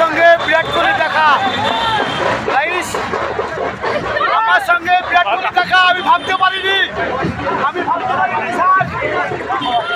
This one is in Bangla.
সঙ্গে বিরাট কোহলি দেখা, আমার সঙ্গে বিরাট কোহলি দেখা আমি ভাবতে পারিনি স্যার।